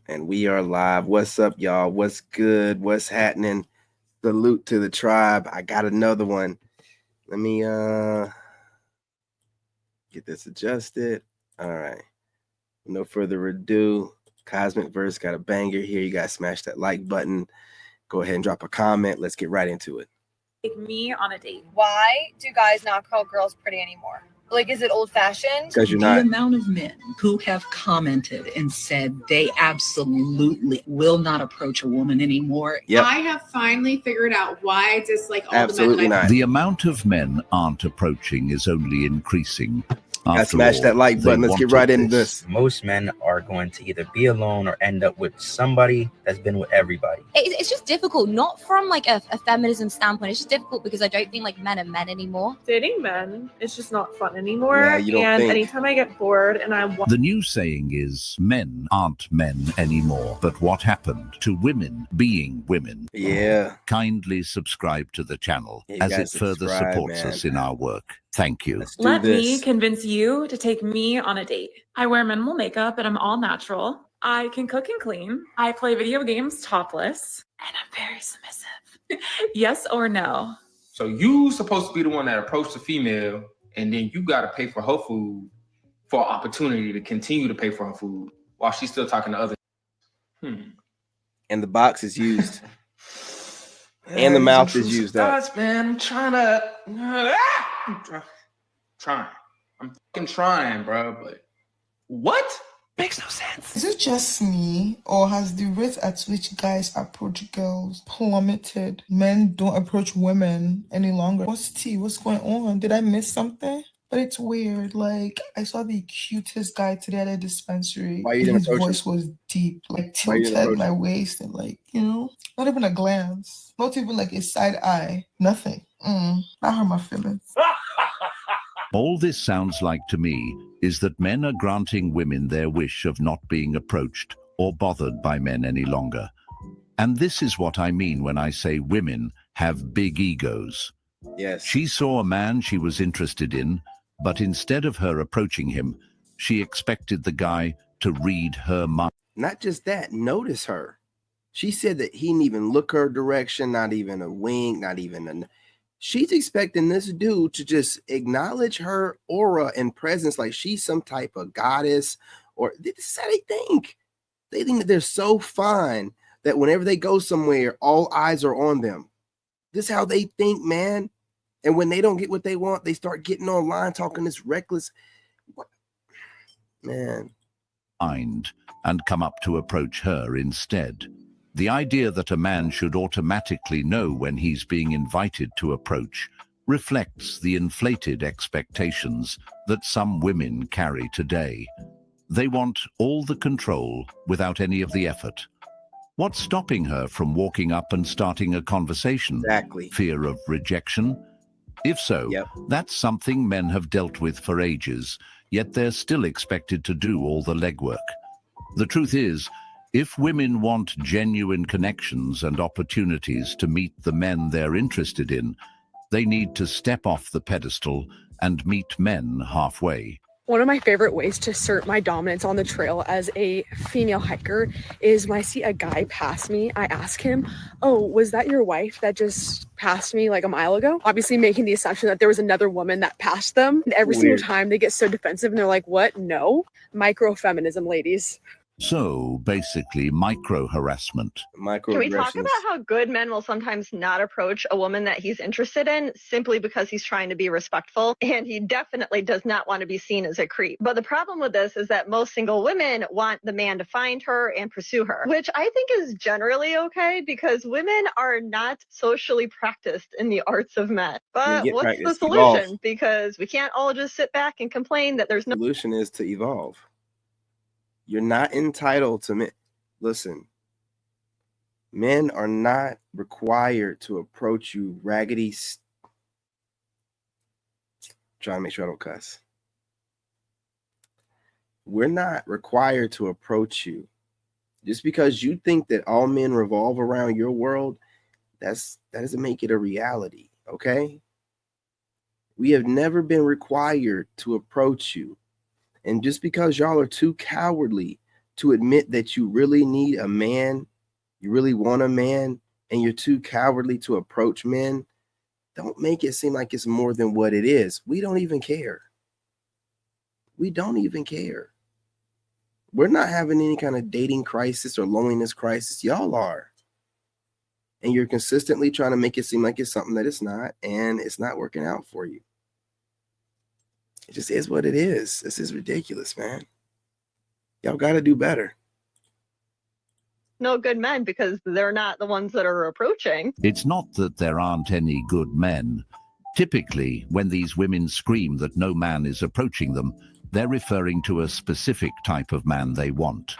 And we are live. What's up, y'all? What's good? What's happening? Salute to the tribe. I got another one. Let me get this adjusted. All right. No further ado. Cosmic Verse got a banger here. You guys smash that like button. Go ahead and drop a comment. Let's get right into it. Take me on a date. Why do guys not call girls pretty anymore? Like, is it old-fashioned? Because you're The not. amount of men who have commented and said they absolutely will not approach a woman anymore. Yep. I have finally figured out why I dislike all Absolutely the men that not. The amount of men aren't approaching is only increasing. Guys, smash that like button. Let's get right into this. Most men are going to either be alone or end up with somebody that's been with everybody. It's just difficult, not from like a feminism standpoint. It's just difficult because I don't think like men are men anymore. Dating men, it's just not fun anymore. Yeah, you don't and think. anytime I get bored and I want The new saying is men aren't men anymore. But what happened to women being women? Yeah. Kindly subscribe to the channel Yeah, as it guys, further subscribe, supports man. us in our work. Thank you. Let's do let me this. convince you to take me on a date. I wear minimal makeup and I'm all natural. I can cook and clean. I play video games topless. And I'm very submissive. Yes or no? So you supposed to be the one that approached the female, and then you got to pay for her food for opportunity to continue to pay for her food while she's still talking to other. And the box is used. And the mouth is used up. Thoughts, man. I'm trying to. I'm fucking trying, bro. But what? Makes no sense. Is it just me, or has the rate at which guys approach girls plummeted? Men don't approach women any longer. What's tea? What's going on? Did I miss something? But it's weird. Like, I saw the cutest guy today at a dispensary. Why you didn't His approach him? voice was deep, like Why you didn't tilted approach my him? waist, and like, not even a glance, not even like a side eye, nothing. I hurt my feelings. All this sounds like to me is that men are granting women their wish of not being approached or bothered by men any longer. And this is what I mean when I say women have big egos. Yes. She saw a man she was interested in, but instead of her approaching him, she expected the guy to read her mind. Not just that, notice her. She said that he didn't even look her direction, not even a wink, not even a. She's expecting this dude to just acknowledge her aura and presence like she's some type of goddess, or this is how they think. They think that they're so fine that whenever they go somewhere, all eyes are on them. This is how they think, man. And when they don't get what they want, they start getting online talking this reckless. What? Man. And come up to approach her instead. The idea that a man should automatically know when he's being invited to approach reflects the inflated expectations that some women carry today. They want all the control without any of the effort. What's stopping her from walking up and starting a conversation? Exactly. Fear of rejection? If so, Yep. that's something men have dealt with for ages, yet they're still expected to do all the legwork. The truth is, if women want genuine connections and opportunities to meet the men they're interested in, they need to step off the pedestal and meet men halfway. One of my favorite ways to assert my dominance on the trail as a female hiker is when I see a guy pass me, I ask him, "Oh, was that your wife that just passed me like a mile ago?" Obviously making the assumption that there was another woman that passed them. And every single time they get so defensive and they're like, "What? No." Micro-feminism, ladies. So basically micro-harassment. Can we talk about how good men will sometimes not approach a woman that he's interested in simply because he's trying to be respectful, and he definitely does not want to be seen as a creep. But the problem with this is that most single women want the man to find her and pursue her, which I think is generally okay because women are not socially practiced in the arts of men. But what's the practiced. solution? Evolve. Because we can't all just sit back and complain that there's no Solution is to evolve. You're not entitled to men. Listen, men are not required to approach you raggedy. Trying to make sure I don't cuss. We're not required to approach you. Just because you think that all men revolve around your world, that doesn't make it a reality, okay? We have never been required to approach you. And just because y'all are too cowardly to admit that you really need a man, you really want a man, and you're too cowardly to approach men, don't make it seem like it's more than what it is. We don't even care. We don't even care. We're not having any kind of dating crisis or loneliness crisis. Y'all are. And you're consistently trying to make it seem like it's something that it's not, and it's not working out for you. It just is what it is. This is ridiculous, man. Y'all got to do better. No good men because they're not the ones that are approaching. It's not that there aren't any good men. Typically, when these women scream that no man is approaching them, they're referring to a specific type of man they want.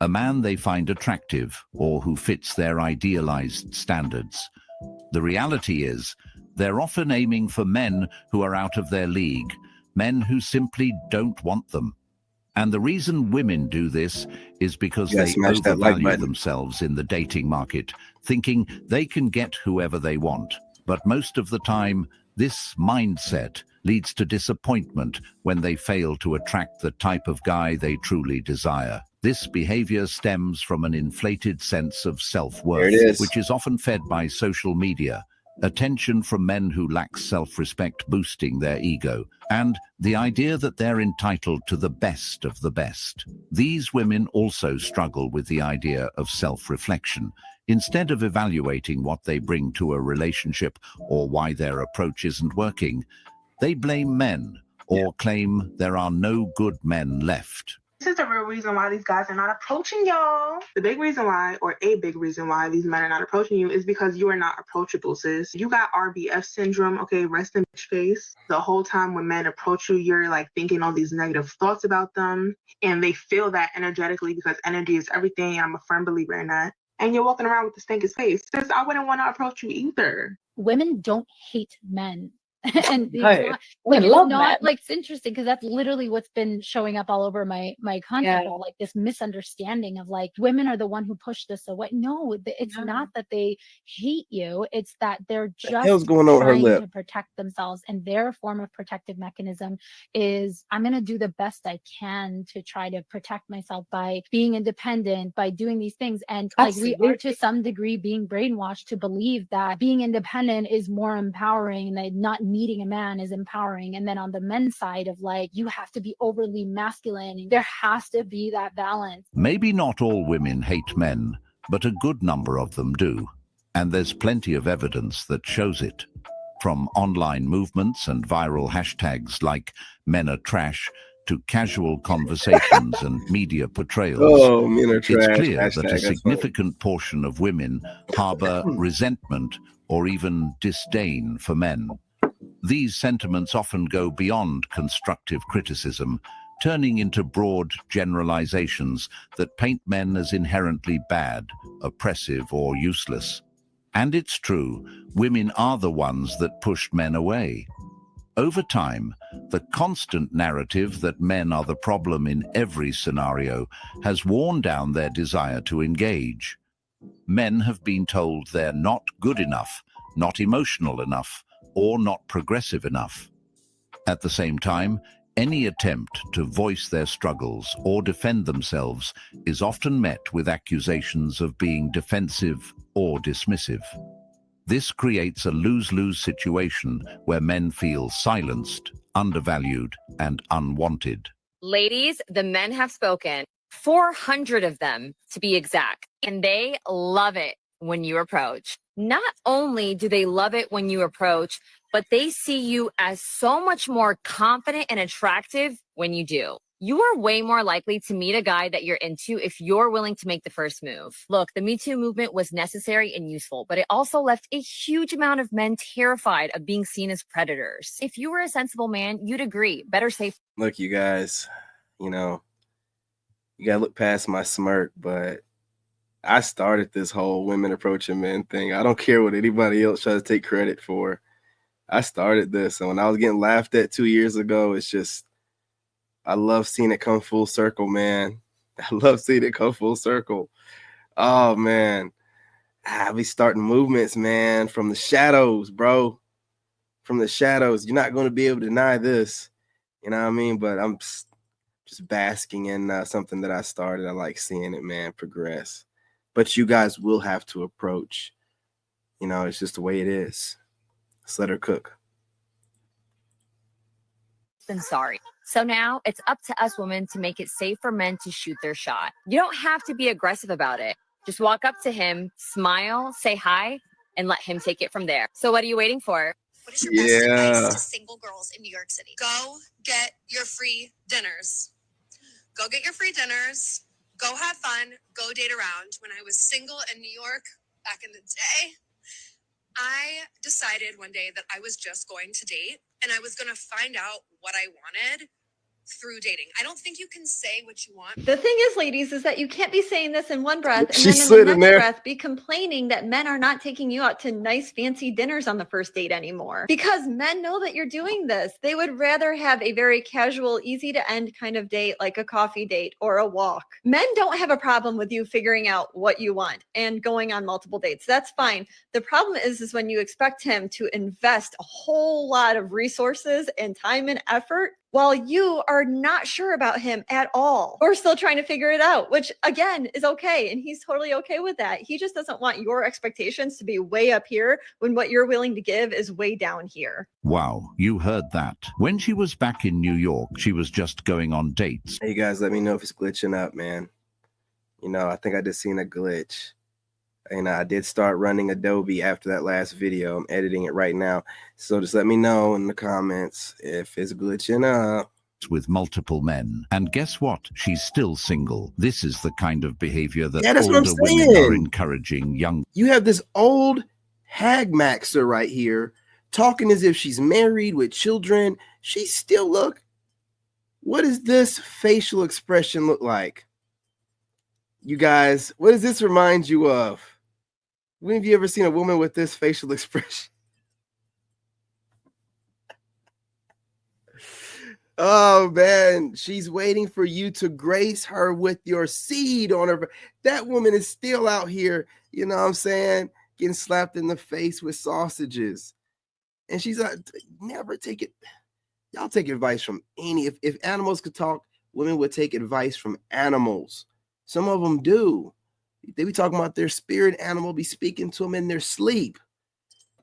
A man they find attractive or who fits their idealized standards. The reality is, they're often aiming for men who are out of their league, men who simply don't want them. And the reason women do this is because they overvalue themselves in the dating market, thinking they can get whoever they want. But most of the time, this mindset leads to disappointment when they fail to attract the type of guy they truly desire. This behavior stems from an inflated sense of self-worth, which is often fed by social media, attention from men who lack self-respect boosting their ego, and the idea that they're entitled to the best of the best. These women also struggle with the idea of self-reflection. Instead of evaluating what they bring to a relationship or why their approach isn't working, they blame men or claim there are no good men left. This is the real reason why these guys are not approaching y'all. The big reason why, or a big reason why these men are not approaching you is because you are not approachable, sis. You got RBF syndrome, okay, rest in bitch face. The whole time when men approach you, you're like thinking all these negative thoughts about them, and they feel that energetically because energy is everything, and I'm a firm believer in that. And you're walking around with the stinkest face. Sis, I wouldn't want to approach you either. Women don't hate men. And Right. it's interesting because that's literally what's been showing up all over my content wall, like this misunderstanding of like women are the one who pushed this away. No, it's not that they hate you, it's that they're just going on with her trying lip? to protect themselves, and their form of protective mechanism is I'm going to do the best I can to try to protect myself by being independent, by doing these things. And like we are to some degree being brainwashed to believe that being independent is more empowering and that not needing a man is empowering. And then on the men's side of like, you have to be overly masculine. There has to be that balance. Maybe not all women hate men, but a good number of them do. And there's plenty of evidence that shows it. From online movements and viral hashtags like men are trash to casual conversations and media portrayals. Oh, men are trash. It's clear Hashtag, that a that's funny. significant portion of women harbor resentment or even disdain for men. These sentiments often go beyond constructive criticism, turning into broad generalizations that paint men as inherently bad, oppressive, or useless. And it's true, women are the ones that pushed men away. Over time, the constant narrative that men are the problem in every scenario has worn down their desire to engage. Men have been told they're not good enough, not emotional enough, or not progressive enough. At the same time, any attempt to voice their struggles or defend themselves is often met with accusations of being defensive or dismissive. This creates a lose-lose situation where men feel silenced, undervalued, and unwanted. Ladies, the men have spoken, 400 of them to be exact, and they love it when you approach. Not only do they love it when you approach, but they see you as so much more confident and attractive when you do. You are way more likely to meet a guy that you're into if you're willing to make the first move. Look, the Me Too movement was necessary and useful, but it also left a huge amount of men terrified of being seen as predators. If you were a sensible man, you'd agree. Better safe. Look, you guys, you know, you gotta look past my smirk, but I started this whole women approaching men thing. I don't care what anybody else tries to take credit for. I started this, and when I was getting laughed at 2 years ago, it's just, I love seeing it come full circle, man. I love seeing it come full circle. Oh, man. I be starting movements, man, from the shadows, bro. From the shadows. You're not going to be able to deny this. You know what I mean? But I'm just basking in something that I started. I like seeing it, man, progress. But you guys will have to approach. You know, it's just the way it is. Let's let her cook. Been sorry. So now it's up to us women to make it safe for men to shoot their shot. You don't have to be aggressive about it. Just walk up to him, smile, say hi, and let him take it from there. So what are you waiting for? What is your best advice to single girls in New York City? Go get your free dinners. Go get your free dinners. Go have fun. Go date around. When I was single in New York back in the day, I decided one day that I was just going to date and I was going to find out what I wanted through dating. I don't think you can say what you want. The thing is, ladies, is that you can't be saying this in one breath and She then in slid the in next there. breath be complaining that men are not taking you out to nice fancy dinners on the first date anymore. Because men know that you're doing this. They would rather have a very casual, easy to end kind of date, like a coffee date or a walk. Men don't have a problem with you figuring out what you want and going on multiple dates. That's fine. The problem is when you expect him to invest a whole lot of resources and time and effort while you are not sure about him at all, or still trying to figure it out, which again is okay. And he's totally okay with that. He just doesn't want your expectations to be way up here when what you're willing to give is way down here. Wow, you heard that. When she was back in New York, she was just going on dates. Hey, you guys, let me know if it's glitching up, man. You know, I think I just seen a glitch. And I did start running Adobe after that last video. I'm editing it right now. So just let me know in the comments if it's glitching up. With multiple men. And guess what? She's still single. This is the kind of behavior that Yeah, that's what I'm older women are saying. encouraging young. You have this old hag maxer right here talking as if she's married with children. She still look. What does this facial expression look like? You guys, what does this remind you of? When have you ever seen a woman with this facial expression? Oh man, she's waiting for you to grace her with your seed on her. That woman is still out here, you know what I'm saying, getting slapped in the face with sausages. And she's like, never take it. Y'all take advice from any. If animals could talk, women would take advice from animals. Some of them do. They be talking about their spirit animal be speaking to them in their sleep.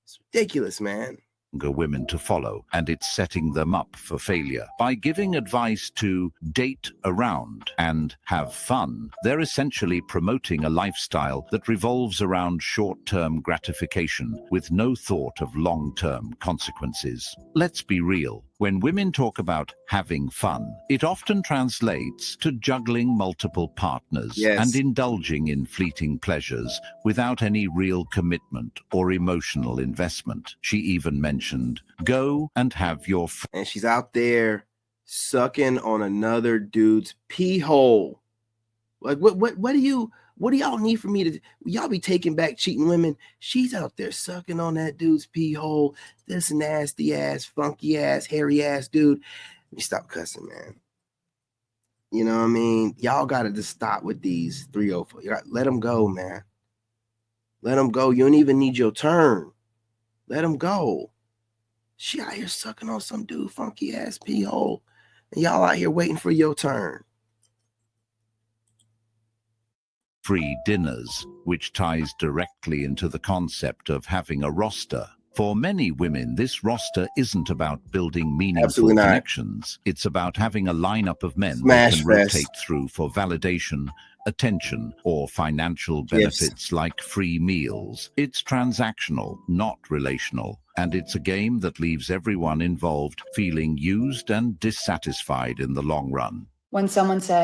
It's ridiculous, man. Women to follow, and it's setting them up for failure. By giving advice to date around and have fun, they're essentially promoting a lifestyle that revolves around short-term gratification with no thought of long-term consequences. Let's be real. When women talk about having fun, it often translates to juggling multiple partners and indulging in fleeting pleasures without any real commitment or emotional investment. She even mentioned, go and have your fun. And she's out there sucking on another dude's pee hole. Like, what do y'all need from me to? Y'all be taking back cheating women. She's out there sucking on that dude's pee hole. This nasty ass, funky ass, hairy ass dude. Let me stop cussing, man. You know what I mean? Y'all got to just stop with these 304. Let them go, man. Let them go. You don't even need your turn. Let them go. She out here sucking on some dude, funky ass pee hole. And y'all out here waiting for your turn. Free dinners, which ties directly into the concept of having a roster. For many women, this roster isn't about building meaningful connections. It's about having a lineup of men that can rotate through for validation, attention, or financial benefits like free meals. It's transactional, not relational. And it's a game that leaves everyone involved feeling used and dissatisfied in the long run. When someone says,